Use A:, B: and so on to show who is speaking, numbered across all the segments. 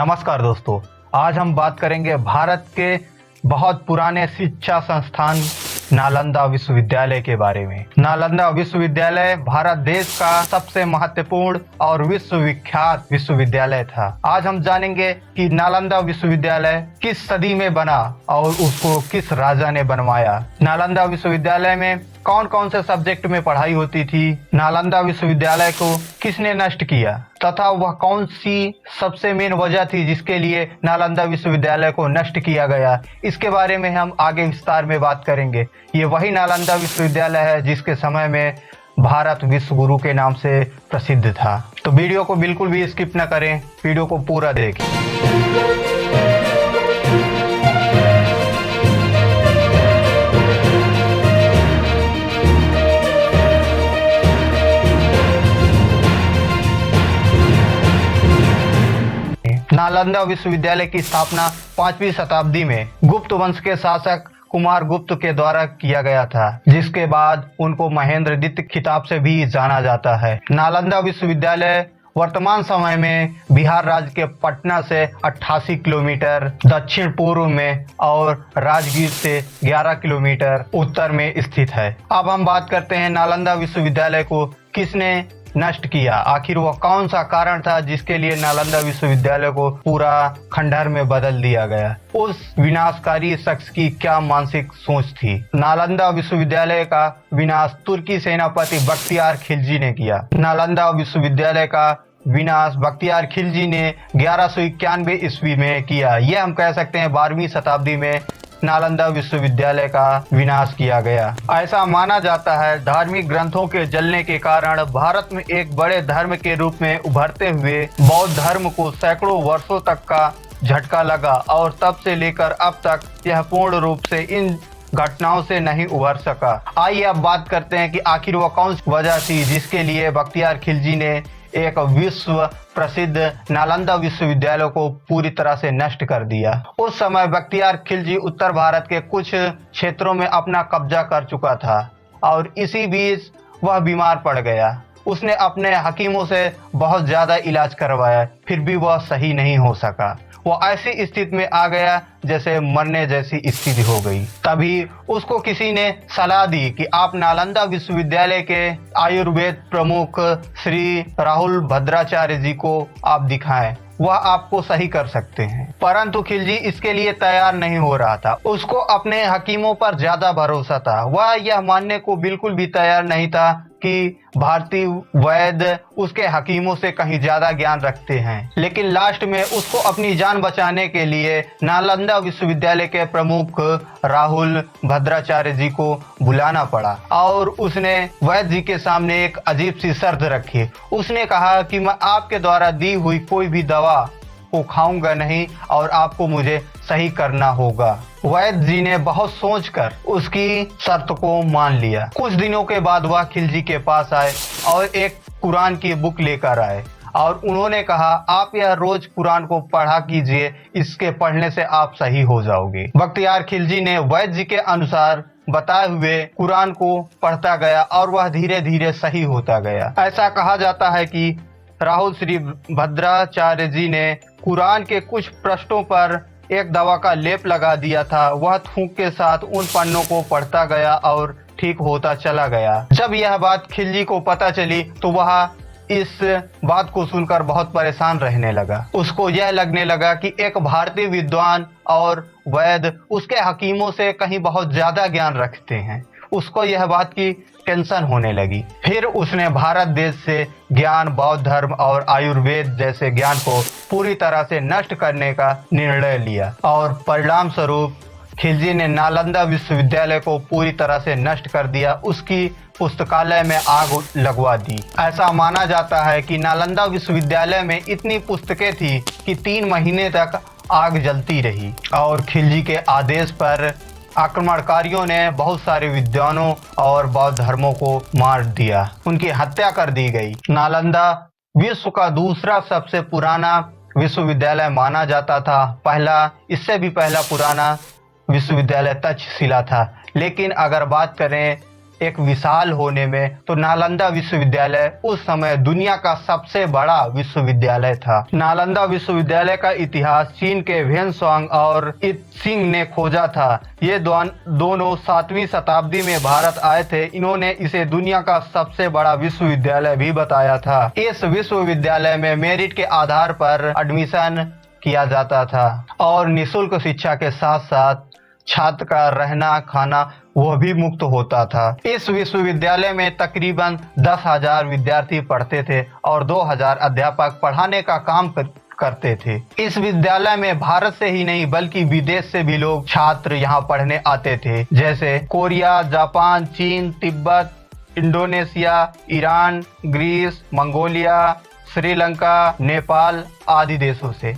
A: नमस्कार दोस्तों, आज हम बात करेंगे भारत के बहुत पुराने शिक्षा संस्थान नालंदा विश्वविद्यालय के बारे में। नालंदा विश्वविद्यालय भारत देश का सबसे महत्वपूर्ण और विश्वविख्यात विश्वविद्यालय था। आज हम जानेंगे कि नालंदा विश्वविद्यालय किस सदी में बना और उसको किस राजा ने बनवाया। नालंदा विश्वविद्यालय में कौन कौन से सब्जेक्ट में पढ़ाई होती थी, नालंदा विश्वविद्यालय को किसने नष्ट किया तथा वह कौन सी सबसे मेन वजह थी जिसके लिए नालंदा विश्वविद्यालय को नष्ट किया गया, इसके बारे में हम आगे विस्तार में बात करेंगे। ये वही नालंदा विश्वविद्यालय है जिसके समय में भारत विश्व गुरु के नाम से प्रसिद्ध था। तो वीडियो को बिल्कुल भी स्किप न करें, वीडियो को पूरा देखें। नालंदा विश्वविद्यालय की स्थापना 5वीं शताब्दी में गुप्त वंश के शासक कुमार गुप्त के द्वारा किया गया था, जिसके बाद उनको महेंद्रगुप्त खिताब से भी जाना जाता है। नालंदा विश्वविद्यालय वर्तमान समय में बिहार राज्य के पटना से 88 किलोमीटर दक्षिण पूर्व में और राजगीर से 11 किलोमीटर उत्तर में स्थित है। अब हम बात करते हैं नालंदा विश्वविद्यालय को किसने नष्ट किया, आखिर वह कौन सा कारण था जिसके लिए नालंदा विश्वविद्यालय को पूरा खंडहर में बदल दिया गया। उस विनाशकारी शख्स की क्या मानसिक सोच थी। नालंदा विश्वविद्यालय का विनाश तुर्की सेनापति बख्तियार खिलजी ने किया। नालंदा विश्वविद्यालय का विनाश बख्तियार खिलजी ने 1191 ईस्वी में किया। यह हम कह सकते हैं 12वीं शताब्दी में नालंदा विश्वविद्यालय का विनाश किया गया। ऐसा माना जाता है धार्मिक ग्रंथों के जलने के कारण भारत में एक बड़े धर्म के रूप में उभरते हुए बौद्ध धर्म को सैकड़ों वर्षों तक का झटका लगा और तब से लेकर अब तक यह पूर्ण रूप से इन घटनाओं से नहीं उभर सका। आइए अब बात करते हैं कि आखिर वह कौन सी वजह थी जिसके लिए बख्तियार खिलजी ने एक विश्व प्रसिद्ध नालंदा विश्वविद्यालय को पूरी तरह से नष्ट कर दिया। उस समय बख्तियार खिलजी उत्तर भारत के कुछ क्षेत्रों में अपना कब्जा कर चुका था और इसी बीच वह बीमार पड़ गया। उसने अपने हकीमों से बहुत ज्यादा इलाज करवाया, फिर भी वह सही नहीं हो सका। वो ऐसी स्थिति में आ गया जैसे मरने जैसी स्थिति हो गई। तभी उसको किसी ने सलाह दी कि आप नालंदा विश्वविद्यालय के आयुर्वेद प्रमुख श्री राहुल भद्राचार्य जी को आप दिखाएं, वह आपको सही कर सकते हैं। परंतु खिलजी इसके लिए तैयार नहीं हो रहा था। उसको अपने हकीमों पर ज्यादा भरोसा था। वह यह मानने को बिल्कुल भी तैयार नहीं था कि भारतीय वैद्य उसके हकीमों से कहीं ज्यादा ज्ञान रखते हैं। लेकिन लास्ट में उसको अपनी जान बचाने के लिए नालंदा विश्वविद्यालय के प्रमुख राहुल भद्राचार्य जी को बुलाना पड़ा और उसने वैद्य जी के सामने एक अजीब सी शर्त रखी। उसने कहा कि मैं आपके द्वारा दी हुई कोई भी दवा को खाऊंगा नहीं और आपको मुझे सही करना होगा। वैद्य जी ने बहुत सोचकर उसकी शर्त को मान लिया। कुछ दिनों के बाद वह खिलजी के पास आए और एक कुरान की बुक लेकर आए और उन्होंने कहा आप यह रोज कुरान को पढ़ा कीजिए, इसके पढ़ने से आप सही हो जाओगे। बख्तियार खिलजी ने वैद्य जी के अनुसार बताए हुए कुरान को पढ़ता गया और वह धीरे धीरे सही होता गया। ऐसा कहा जाता है कि राहुल श्री भद्राचार्य जी ने कुरान के कुछ पृष्ठों पर एक दवा का लेप लगा दिया था। वह थूक के साथ उन पन्नों को पढ़ता गया और ठीक होता चला गया। जब यह बात खिलजी को पता चली तो वह इस बात को सुनकर बहुत परेशान रहने लगा। उसको यह लगने लगा कि एक भारतीय विद्वान और वैद्य उसके हकीमों से कहीं बहुत ज्यादा ज्ञान रखते हैं। उसको यह बात की टेंशन होने लगी। फिर उसने भारत देश से ज्ञान, बौद्ध धर्म और आयुर्वेद जैसे ज्ञान को पूरी तरह से नष्ट करने का निर्णय लिया और परिणाम स्वरूप खिलजी ने नालंदा विश्वविद्यालय को पूरी तरह से नष्ट कर दिया। उसकी पुस्तकालय में आग लगवा दी। ऐसा माना जाता है कि नालंदा विश्वविद्यालय में इतनी पुस्तकें थी कि 3 महीने तक आग जलती रही और खिलजी के आदेश पर आक्रमणकारियों ने बहुत सारे विद्वानों और बौद्ध धर्मों को मार दिया, उनकी हत्या कर दी गई। नालंदा विश्व का दूसरा सबसे पुराना विश्वविद्यालय माना जाता था। इससे भी पहला पुराना विश्वविद्यालय तक्षशिला था। लेकिन अगर बात करें एक विशाल होने में, तो नालंदा विश्वविद्यालय उस समय दुनिया का सबसे बड़ा विश्वविद्यालय था। नालंदा विश्वविद्यालय का इतिहास चीन के वेनसुआंग और इत्सिंग ने खोजा था। ये दोनों 7वीं शताब्दी में भारत आए थे। इन्होंने इसे दुनिया का सबसे बड़ा विश्वविद्यालय भी बताया था। इस विश्वविद्यालय में मेरिट के आधार पर एडमिशन किया जाता था और निःशुल्क शिक्षा के साथ साथ छात्र का रहना खाना वह भी मुक्त होता था। इस विश्वविद्यालय में तकरीबन 10,000 विद्यार्थी पढ़ते थे और 2,000 अध्यापक पढ़ाने का काम करते थे। इस विद्यालय में भारत से ही नहीं बल्कि विदेश से भी लोग छात्र यहाँ पढ़ने आते थे, जैसे कोरिया, जापान, चीन, तिब्बत, Indonesia, Iran, Greece, Mongolia, Sri Lanka, Nepal आदि देशों से।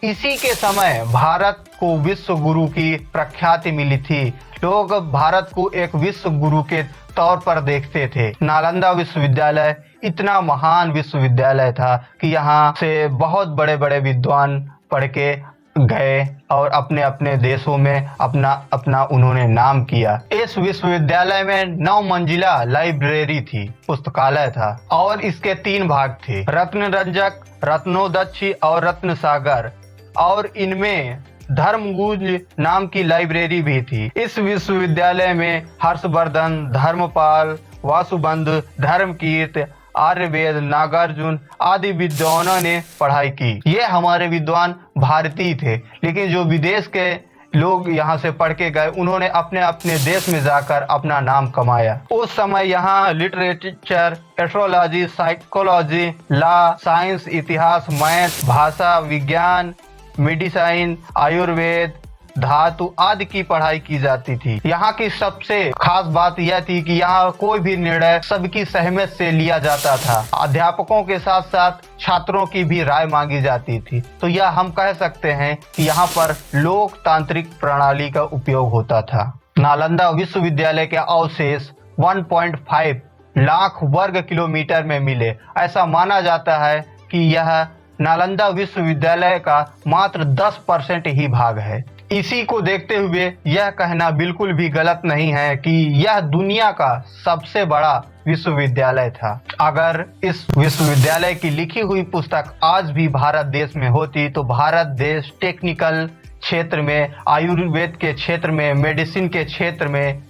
A: इसी के समय भारत को विश्व गुरु की प्रख्याति मिली थी। लोग भारत को एक विश्व गुरु के तौर पर देखते थे। नालंदा विश्वविद्यालय इतना महान विश्वविद्यालय था कि यहाँ से बहुत बड़े बड़े विद्वान पढ़ के गए और अपने अपने देशों में अपना अपना उन्होंने नाम किया। इस विश्वविद्यालय में 9 मंजिला लाइब्रेरी थी, पुस्तकालय था और इसके 3 भाग थे, रत्नरंजक, रत्नोदच्छी और रत्न सागर, और इनमें धर्मगुंज नाम की लाइब्रेरी भी थी। इस विश्वविद्यालय में हर्षवर्धन, धर्मपाल, वासुबंध, धर्मकीर्त, आर्यवेद, नागार्जुन आदि विद्वानों ने पढ़ाई की। ये हमारे विद्वान भारतीय थे, लेकिन जो विदेश के लोग यहाँ से पढ़ के गए उन्होंने अपने अपने देश में जाकर अपना नाम कमाया। उस समय यहाँ literature, astrology, psychology, law, science, इतिहास, मैथ, भाषा, विज्ञान, मेडिसिन, आयुर्वेद, धातु आदि की पढ़ाई की जाती थी। यहाँ की सबसे खास बात यह थी कि यहाँ कोई भी निर्णय सबकी सहमति से लिया जाता था। अध्यापकों के साथ साथ छात्रों की भी राय मांगी जाती थी। तो यह हम कह सकते हैं कि यहाँ पर लोकतांत्रिक प्रणाली का उपयोग होता था। नालंदा विश्वविद्यालय के अवशेष 1.5 लाख वर्ग किलोमीटर में मिले। ऐसा माना जाता है कि यह नालंदा विश्वविद्यालय का मात्र 10% ही भाग है। इसी को देखते हुए यह कहना बिल्कुल भी गलत नहीं है कि यह दुनिया का सबसे बड़ा विश्वविद्यालय था। अगर इस विश्वविद्यालय की लिखी हुई पुस्तक आज भी भारत देश में होती तो भारत देश टेक्निकल क्षेत्र में, आयुर्वेद के क्षेत्र में, मेडिसिन के क्षेत्र में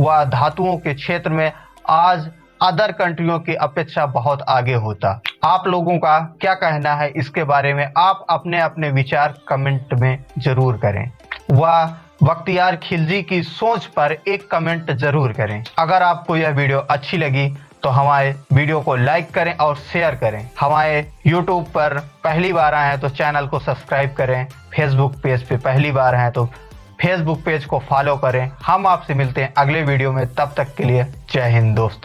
A: व धातुओं के क्षेत्र में आज अदर कंट्रियों की अपेक्षा बहुत आगे होता। आप लोगों का क्या कहना है इसके बारे में? आप अपने अपने विचार कमेंट में जरूर करें व बख्तियार खिलजी की सोच पर एक कमेंट जरूर करें। अगर आपको यह वीडियो अच्छी लगी तो हमारे वीडियो को लाइक करें और शेयर करें। हमारे YouTube पर पहली बार आए हैं तो चैनल को सब्सक्राइब करें। फेसबुक पेज पे पहली बार हैं तो फेसबुक पेज को फॉलो करें। हम आपसे मिलते हैं अगले वीडियो में, तब तक के लिए जय हिंद दोस्तों।